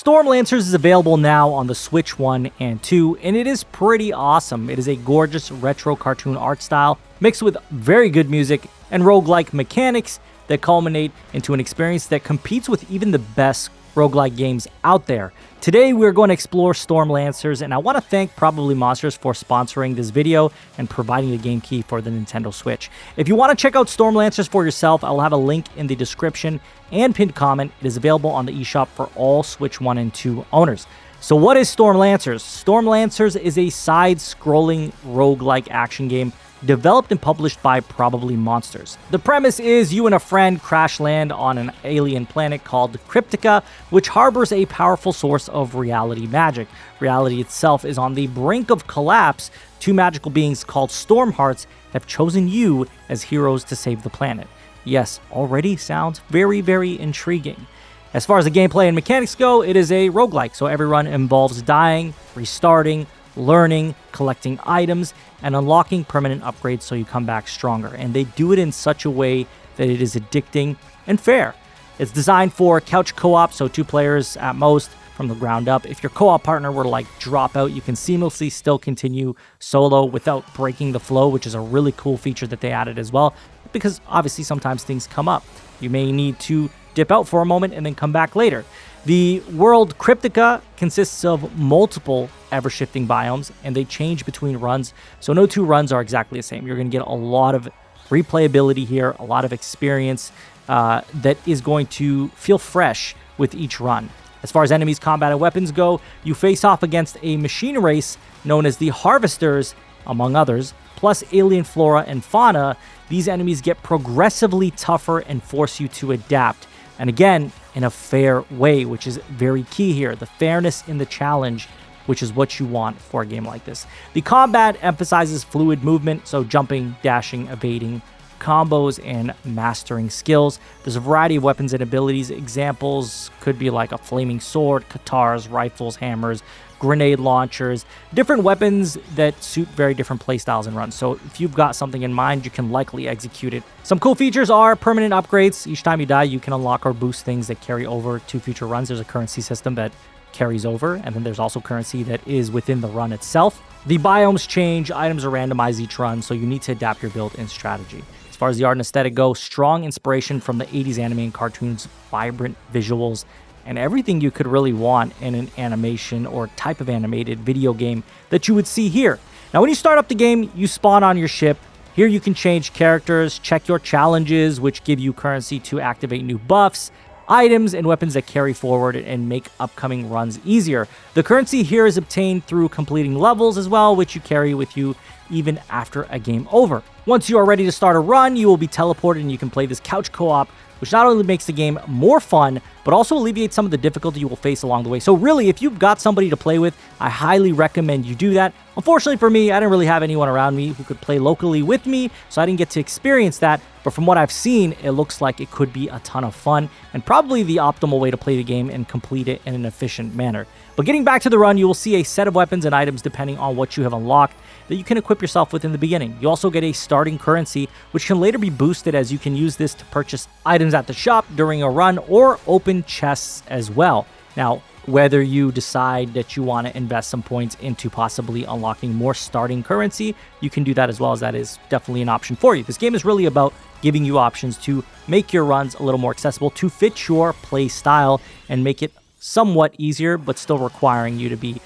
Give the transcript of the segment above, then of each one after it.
Stormlancers is available now on the Switch 1 and 2, and it is pretty awesome. It is a gorgeous retro cartoon art style, mixed with very good music and roguelike mechanics that culminate into an experience that competes with even the best roguelike games out there. Today we're going to explore Stormlancers, and I want to thank Probably Monsters for sponsoring this video and providing the game key for the Nintendo Switch. If you want to check out Stormlancers for yourself, I'll have a link in the description and pinned comment. It is available on the eShop for all Switch 1 and 2 owners. So what is Stormlancers? Stormlancers is a side-scrolling roguelike action game developed and published by Probably Monsters. The premise is you and a friend crash land on an alien planet called Cryptica, which harbors a powerful source of reality magic. Reality itself is on the brink of collapse. Two magical beings called Stormhearts have chosen you as heroes to save the planet. Yes, already sounds very, very intriguing. As far as the gameplay and mechanics go, it is a roguelike, so every run involves dying, restarting, learning, collecting items, and unlocking permanent upgrades so you come back stronger. And they do it in such a way that it is addicting and fair. It's designed for couch co-op, so 2 players at most from the ground up. If your co-op partner were to drop out, you can seamlessly still continue solo without breaking the flow, which is a really cool feature that they added as well, because obviously sometimes things come up. You may need to dip out for a moment and then come back later. The world Cryptica consists of multiple ever-shifting biomes, and they change between runs, so no 2 runs are exactly the same. You're going to get a lot of replayability here, a lot of experience that is going to feel fresh with each run. As far as enemies, combat, and weapons go, you face off against a machine race known as the Harvesters, among others, plus alien flora and fauna. These enemies get progressively tougher and force you to adapt. And again, in a fair way, which is very key here. The fairness in the challenge, which is what you want for a game like this. The combat emphasizes fluid movement, so jumping, dashing, evading, combos, and mastering skills. There's a variety of weapons and abilities. Examples could be like a flaming sword, katars, rifles, hammers, grenade launchers, different weapons that suit very different playstyles and runs. So if you've got something in mind, you can likely execute it. Some cool features are permanent upgrades. Each time you die, you can unlock or boost things that carry over to future runs. There's a currency system that carries over, and then there's also currency that is within the run itself. The biomes change, items are randomized each run, so you need to adapt your build and strategy. As far as the art and aesthetic go, strong inspiration from the 80s anime and cartoons, vibrant visuals, and everything you could really want in an animation or type of animated video game that you would see here. Now, when you start up the game, you spawn on your ship. Here you can change characters, check your challenges, which give you currency to activate new buffs, items, and weapons that carry forward and make upcoming runs easier. The currency here is obtained through completing levels as well, which you carry with you even after a game over. Once you are ready to start a run, you will be teleported and you can play this couch co-op, which not only makes the game more fun, but also alleviates some of the difficulty you will face along the way. So really, if you've got somebody to play with, I highly recommend you do that. Unfortunately for me, I didn't really have anyone around me who could play locally with me, so I didn't get to experience that. But from what I've seen, it looks like it could be a ton of fun, and probably the optimal way to play the game and complete it in an efficient manner. But getting back to the run, you will see a set of weapons and items depending on what you have unlocked that you can equip yourself with in the beginning. You also get a starting currency, which can later be boosted as you can use this to purchase items at the shop during a run or open chests as well. Now, whether you decide that you want to invest some points into possibly unlocking more starting currency, you can do that as well, as that is definitely an option for you. This game is really about giving you options to make your runs a little more accessible, to fit your play style, and make it somewhat easier, but still requiring you to be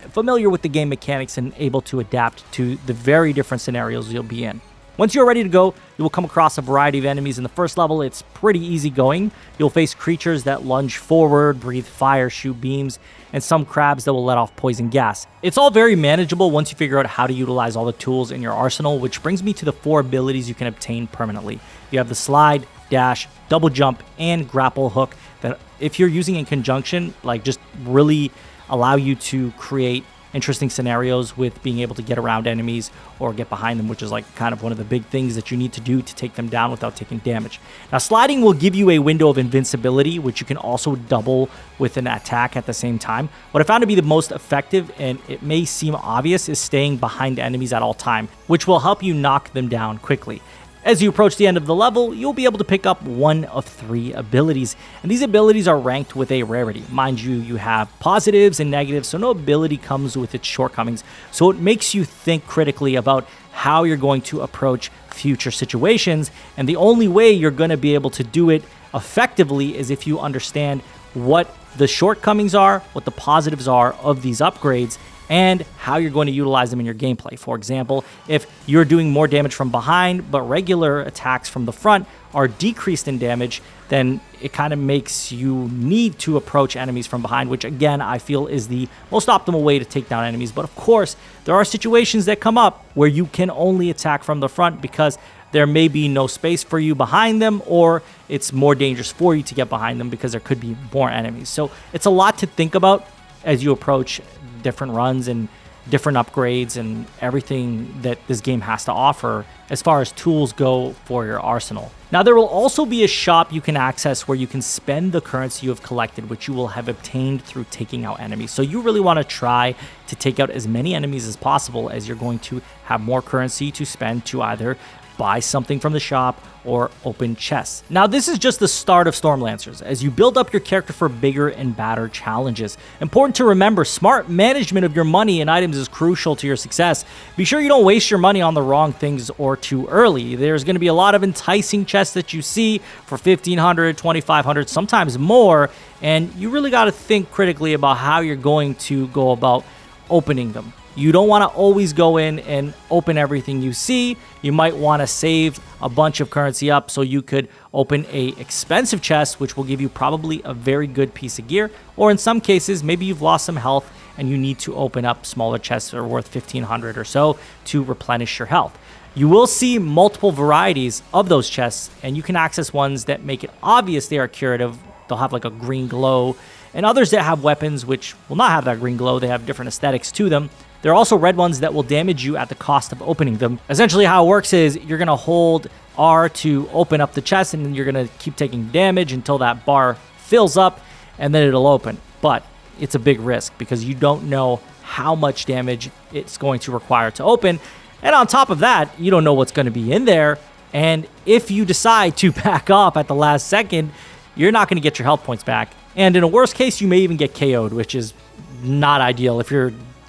familiar with the game mechanics and able to adapt to the very different scenarios you'll be in. Once you're ready to go, you will come across a variety of enemies. In the first level, it's pretty easy going. You'll face creatures that lunge forward, breathe fire, shoot beams, and some crabs that will let off poison gas. It's all very manageable once you figure out how to utilize all the tools in your arsenal, which brings me to the 4 abilities you can obtain permanently. You have the slide, dash, double jump, and grapple hook that, if you're using in conjunction, just really allow you to create interesting scenarios with being able to get around enemies or get behind them, which is kind of one of the big things that you need to do to take them down without taking damage. Now, sliding will give you a window of invincibility, which you can also double with an attack at the same time. What I found to be the most effective, and it may seem obvious, is staying behind enemies at all time, which will help you knock them down quickly. As you approach the end of the level, you'll be able to pick up one of 3 abilities, and these abilities are ranked with a rarity. Mind you, you have positives and negatives, so no ability comes with its shortcomings, so it makes you think critically about how you're going to approach future situations, and the only way you're going to be able to do it effectively is if you understand what the shortcomings are, what the positives are of these upgrades, and how you're going to utilize them in your gameplay. For example, if you're doing more damage from behind, but regular attacks from the front are decreased in damage, then it kind of makes you need to approach enemies from behind, which again, I feel is the most optimal way to take down enemies. But of course, there are situations that come up where you can only attack from the front because there may be no space for you behind them, or it's more dangerous for you to get behind them because there could be more enemies. So it's a lot to think about as you approach different runs and different upgrades and everything that this game has to offer as far as tools go for your arsenal. Now, there will also be a shop you can access where you can spend the currency you have collected, which you will have obtained through taking out enemies. So you really want to try to take out as many enemies as possible, as you're going to have more currency to spend to either buy something from the shop or open chests. Now, this is just the start of Stormlancers, as you build up your character for bigger and badder challenges. Important to remember, smart management of your money and items is crucial to your success. Be sure you don't waste your money on the wrong things or too early. There's going to be a lot of enticing chests that you see for 1,500, 2,500, sometimes more, and you really got to think critically about how you're going to go about opening them. You don't want to always go in and open everything you see. You might want to save a bunch of currency up so you could open a expensive chest, which will give you probably a very good piece of gear. Or in some cases, maybe you've lost some health and you need to open up smaller chests that are worth 1,500 or so to replenish your health. You will see multiple varieties of those chests, and you can access ones that make it obvious they are curative. They'll have like a green glow, and others that have weapons which will not have that green glow. They have different aesthetics to them. There are also red ones that will damage you at the cost of opening them. Essentially how it works is you're going to hold R to open up the chest, and then you're going to keep taking damage until that bar fills up, and then it'll open. But it's a big risk because you don't know how much damage it's going to require to open. And on top of that, you don't know what's going to be in there. And if you decide to back off at the last second, you're not going to get your health points back. And in a worst case, you may even get KO'd, which is not ideal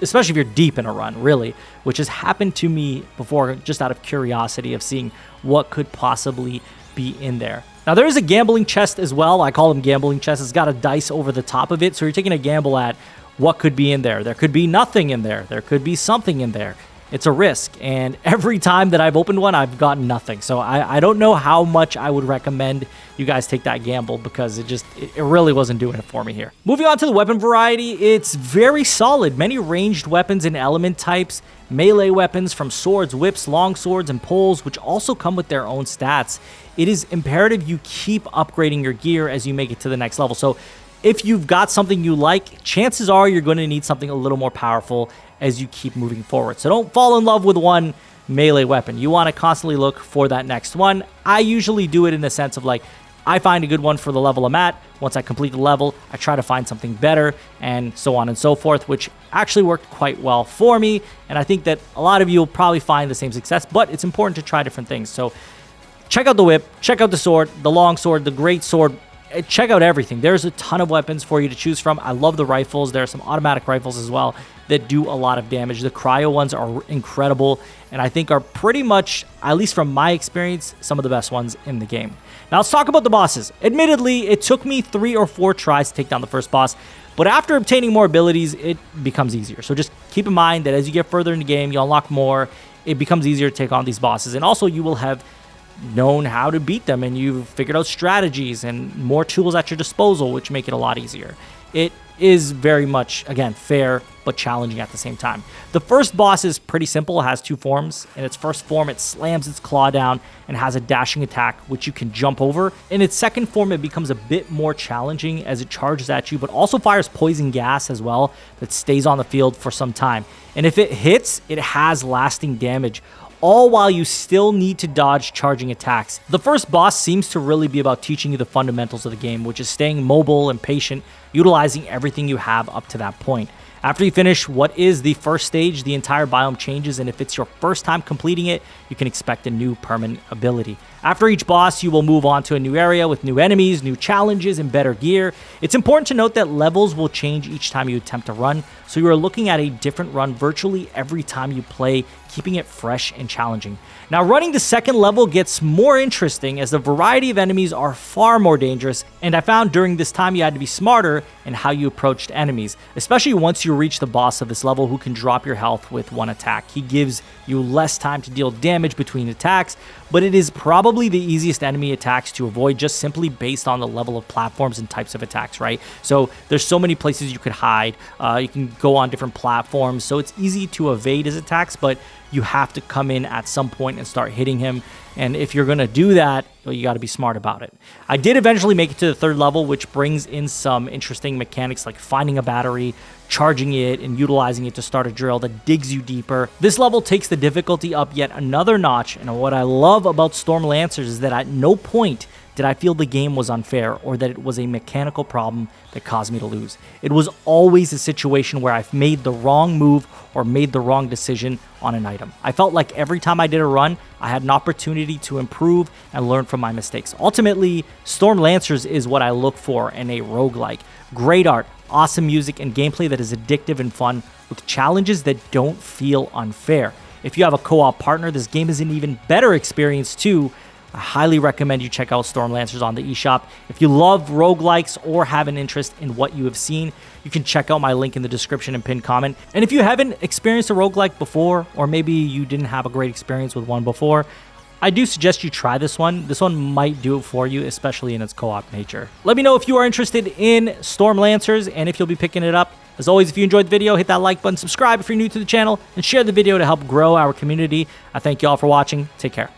especially if you're deep in a run, really, which has happened to me before just out of curiosity of seeing what could possibly be in there. Now, there is a gambling chest as well. I call them gambling chests. It's got a dice over the top of it, so you're taking a gamble at what could be in there. There could be nothing in there. There could be something in there. It's a risk, and every time that I've opened one, I've gotten nothing. So I don't know how much I would recommend you guys take that gamble, because it really wasn't doing it for me here. Moving on to the weapon variety, it's very solid. Many ranged weapons and element types, melee weapons from swords, whips, long swords, and poles, which also come with their own stats. It is imperative you keep upgrading your gear as you make it to the next level. So if you've got something you like, chances are you're going to need something a little more powerful as you keep moving forward. So don't fall in love with one melee weapon. You want to constantly look for that next one. I usually do it in the sense of like, I find a good one for the level I'm at. Once I complete the level, I try to find something better, and so on and so forth, which actually worked quite well for me. And I think that a lot of you will probably find the same success, but it's important to try different things. So check out the whip, check out the sword, the long sword, the great sword. Check out everything. There's a ton of weapons for you to choose from. I love the rifles. There are some automatic rifles as well that do a lot of damage. The cryo ones are incredible, and I think are pretty much, at least from my experience, some of the best ones in the game. Now let's talk about the bosses. Admittedly, it took me 3 or 4 tries to take down the first boss, but after obtaining more abilities, it becomes easier. So just keep in mind that as you get further in the game, you unlock more, it becomes easier to take on these bosses, and also you will have known how to beat them, and you've figured out strategies and more tools at your disposal, which make it a lot easier. It is very much, again, fair but challenging at the same time. The first boss is pretty simple. It has 2 forms. In its first form, it slams its claw down and has a dashing attack, which you can jump over. In its second form, it becomes a bit more challenging as it charges at you, but also fires poison gas as well that stays on the field for some time. And if it hits, it has lasting damage, all while you still need to dodge charging attacks. The first boss seems to really be about teaching you the fundamentals of the game, which is staying mobile and patient, utilizing everything you have up to that point. After you finish what is the first stage, the entire biome changes, and if it's your first time completing it, you can expect a new permanent ability. After each boss, you will move on to a new area with new enemies, new challenges, and better gear. It's important to note that levels will change each time you attempt to run, so you are looking at a different run virtually every time you play, keeping it fresh and challenging. Now, running the second level gets more interesting as the variety of enemies are far more dangerous, and I found during this time you had to be smarter in how you approached enemies, especially once you reach the boss of this level who can drop your health with one attack. He gives you less time to deal damage between attacks, but it is probably the easiest enemy attacks to avoid just simply based on the level of platforms and types of attacks, right? So there's so many places you could hide. You can go on different platforms, so it's easy to evade his attacks, but you have to come in at some point and start hitting him. And if you're going to do that, well, you got to be smart about it. I did eventually make it to the third level, which brings in some interesting mechanics like finding a battery, charging it, and utilizing it to start a drill that digs you deeper. This level takes the difficulty up yet another notch, and what I love about Storm Lancers is that at no point did I feel the game was unfair or that it was a mechanical problem that caused me to lose. It was always a situation where I've made the wrong move or made the wrong decision on an item. I felt like every time I did a run, I had an opportunity to improve and learn from my mistakes. Ultimately, Storm Lancers is what I look for in a roguelike. Great art, awesome music, and gameplay that is addictive and fun with challenges that don't feel unfair. If you have a co-op partner, this game is an even better experience too. I highly recommend you check out Storm Lancers on the eShop. If you love roguelikes or have an interest in what you have seen, you can check out my link in the description and pinned comment. And if you haven't experienced a roguelike before, or maybe you didn't have a great experience with one before, I do suggest you try this one. This one might do it for you, especially in its co-op nature. Let me know if you are interested in Storm Lancers and if you'll be picking it up. As always, if you enjoyed the video, hit that like button, subscribe if you're new to the channel, and share the video to help grow our community. I thank you all for watching. Take care.